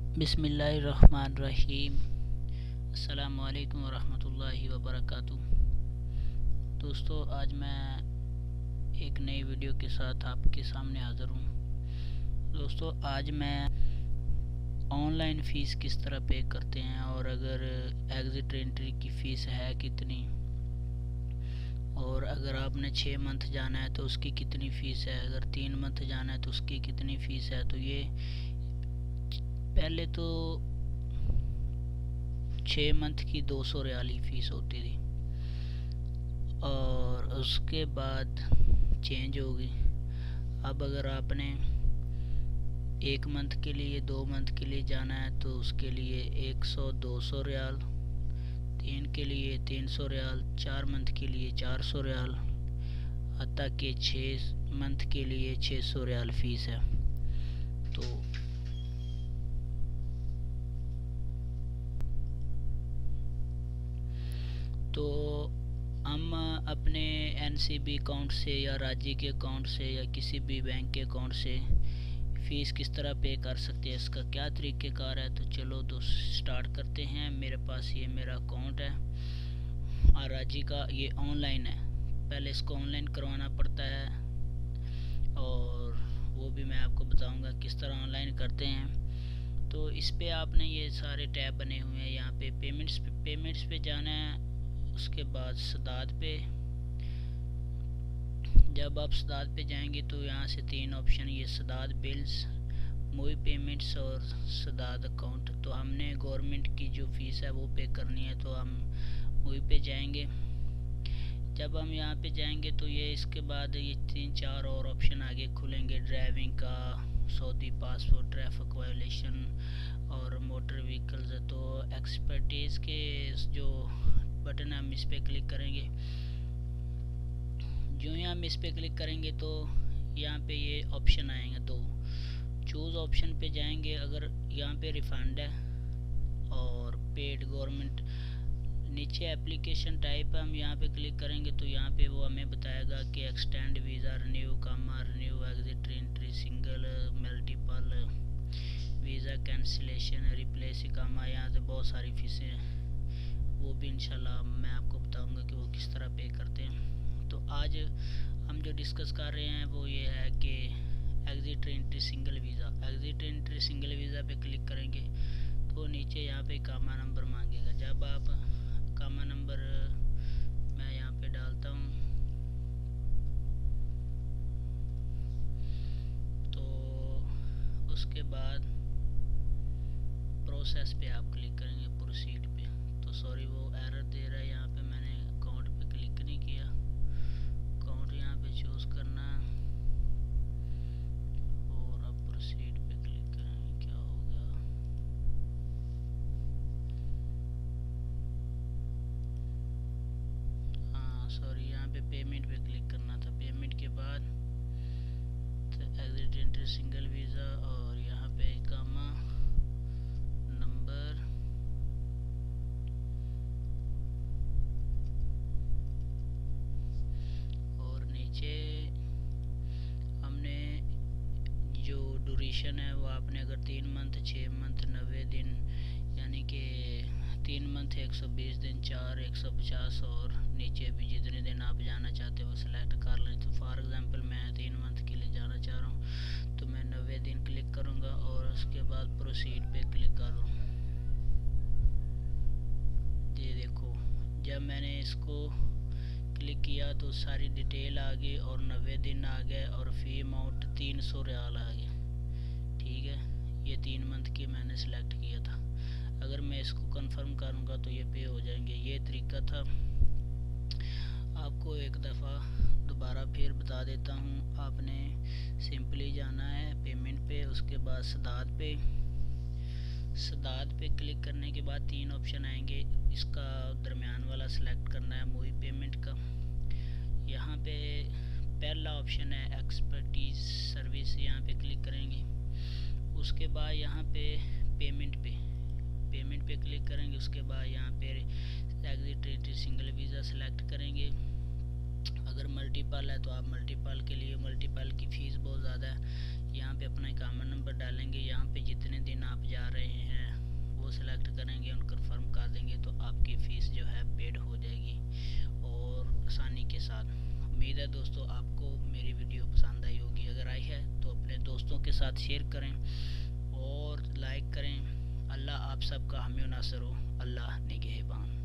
बिस्मिल्लाहिर्रहमानिर्रहीम। अस्सलामु अलैकुम वरहमतुल्लाहि वबरकातुह। दोस्तों, आज मैं एक नई वीडियो के साथ आपके सामने हाज़िर हूँ। दोस्तों, आज मैं ऑनलाइन फ़ीस किस तरह पे करते हैं और अगर एग्ज़िट एंट्री की फ़ीस है कितनी, और अगर आपने 6 मंथ जाना है तो उसकी कितनी फ़ीस है, अगर 3 मंथ जाना है तो उसकी कितनी फ़ीस है। तो ये पहले तो 6 मंथ की 200 रियाल ही फ़ीस होती थी और उसके बाद चेंज होगी। अब अगर आपने 1 मंथ के लिए 2 मंथ के लिए जाना है तो उसके लिए 100-200 रियाल, 3 के लिए 300 रियाल, 4 मंथ के लिए 400 रियाल, हत्ता कि 6 मंथ के लिए 600 रियाल फ़ीस है। तो हम अपने एनसीबी अकाउंट से या राज्य के अकाउंट से या किसी भी बैंक के अकाउंट से फ़ीस किस तरह पे कर सकते हैं, इसका क्या तरीक़ेकार है। तो चलो स्टार्ट करते हैं। मेरे पास ये मेरा अकाउंट है और राज्य का, ये ऑनलाइन है। पहले इसको ऑनलाइन करवाना पड़ता है और वो भी मैं आपको बताऊंगा किस तरह ऑनलाइन करते हैं। तो इस पे आपने ये सारे टैब बने हुए हैं। यहाँ पे पेमेंट्स पे जाना है। उसके बाद सदाद पे, जब आप सदाद पे जाएंगे तो यहाँ से 3 ऑप्शन, ये सदाद बिल्स, मूवी पेमेंट्स और सदाद अकाउंट। तो हमने गवर्नमेंट की जो फ़ीस है वो पे करनी है, तो हम मूवी पे जाएंगे। जब हम यहाँ पे जाएंगे तो ये इसके बाद ये 3-4 और ऑप्शन आगे खुलेंगे, ड्राइविंग का, सऊदी पासपोर्ट, ट्रैफिक वायलेशन और मोटर व्हीकल्स। तो एक्सपर्टीज़ के जो बटन है हम इस पर क्लिक करेंगे। जो ही हम इस पर क्लिक करेंगे तो यहाँ पे ये ऑप्शन आएंगे 2, चूज़ ऑप्शन पे जाएंगे। अगर यहाँ पे रिफंड है और पेड गवर्नमेंट, नीचे एप्लीकेशन टाइप हम यहाँ पे क्लिक करेंगे तो यहाँ पे वो हमें बताएगा कि extend visa, renew exit entry, single, multiple visa, cancellation, replace इकामा। यहाँ से बहुत सारी फीसें हैं, वो भी इंशाल्लाह मैं आपको बताऊंगा कि वो किस तरह पे करते हैं। तो आज हम जो डिस्कस कर रहे हैं वो ये है कि एग्जिट एंट्री सिंगल वीज़ा पे क्लिक करेंगे तो नीचे यहाँ पे इकामा नंबर मांगेगा। जब आप इकामा नंबर मैं यहाँ पे डालता हूँ तो उसके बाद प्रोसेस पे आप क्लिक करेंगे, प्रोसीड पे। तो सॉरी, वो एरर दे रहा है, यहाँ पे मैंने अकाउंट पे क्लिक नहीं किया। अकाउंट यहाँ पे चूज़ करना और अब प्रोसीड पे क्लिक करेंगे। क्या हो गया, हाँ सॉरी, यहाँ पे पेमेंट पे क्लिक करना था। पेमेंट के बाद एग्जिट एंट्री सिंगल वीज़ा और यहाँ पे इकामा नंबर, और नीचे हमने जो ड्यूरेशन है वो आपने अगर 3 मंथ, 6 मंथ, 90 दिन, यानी कि 3 मंथ 120 दिन, 4 150, और नीचे भी जितने दिन आप जाना चाहते हो वो सिलेक्ट कर लें। तो फॉर एग्जांपल मैं 3 मंथ के लिए जाना चाह रहा हूँ तो मैं 90 दिन क्लिक करूँगा और उसके बाद प्रोसीड पे क्लिक करूँ। ये देखो, जब मैंने इसको क्लिक किया तो सारी डिटेल आ गई और 90 दिन आ गए और फ़ी अमाउंट 300 रियाल आ गया। ठीक है, ये 3 मंथ की मैंने सेलेक्ट किया था। अगर मैं इसको कंफर्म करूँगा तो ये पे हो जाएंगे। ये तरीका था। आपको एक दफ़ा दोबारा फिर बता देता हूँ। आपने सिंपली जाना है पेमेंट पे, उसके बाद सदाद पे क्लिक करने के बाद 3 ऑप्शन आएंगे। इसका दरमियान वाला सिलेक्ट करना है, मूवी पेमेंट का। यहाँ पे पहला ऑप्शन है एक्सपर्टीज सर्विस, यहाँ पे क्लिक करेंगे। उसके बाद यहाँ पे पेमेंट पे क्लिक करेंगे। उसके बाद यहाँ पे exit entry single visa select करेंगे। अगर मल्टीपल है तो आप मल्टीपल के लिए, मल्टीपल की फ़ीस बहुत ज़्यादा है। यहाँ पे अपना इकामा नंबर डालेंगे। यहाँ पे जितने दिन आप जा रहे हैं दोस्तों आपको मेरी वीडियो पसंद आई होगी। अगर आई है तो अपने दोस्तों के साथ शेयर करें और लाइक करें। अल्लाह आप सबका हामी नासर हो। अल्लाह निगहबान।